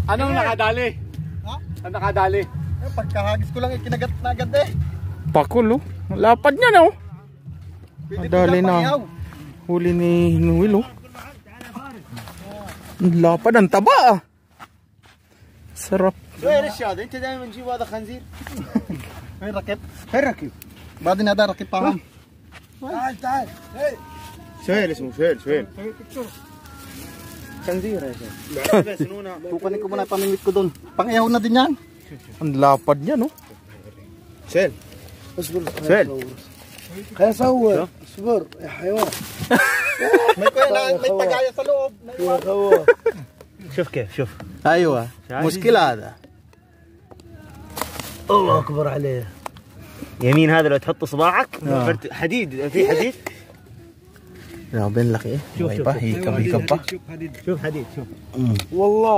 Anong nakadali? Ha? Ang nakadali? Pagkahagis ko lang kinagat na agad eh. Pakul oh. Lapad niya na oh. Dali na. Pangiyaw. Huli ni Will oh. Lapad ang taba ah. Sarap. وين الشاذ؟ انت دائما تجيب هذا خنزير. May rakip. فين ركب؟ Badi na da rakip pa ham. تعال تعال. سهيل اسمه سهيل. خنزير يا شيخ. Kukunin ko muna pamimit ko doon. Pangiyaw na din yan. Ang lapad niya no. سهيل. اصبر سهيل. خليني اصور اصبر يا حيوان May tagaya sa loob. يا خوان شوف كيف شوف. ايوه مشكلة هذا. الله اكبر عليه. يمين هذا لو تحط صباعك حديد في حديد. Grabe ang laki eh. شوف May pa, hikab pa. شوف حديد شوف. والله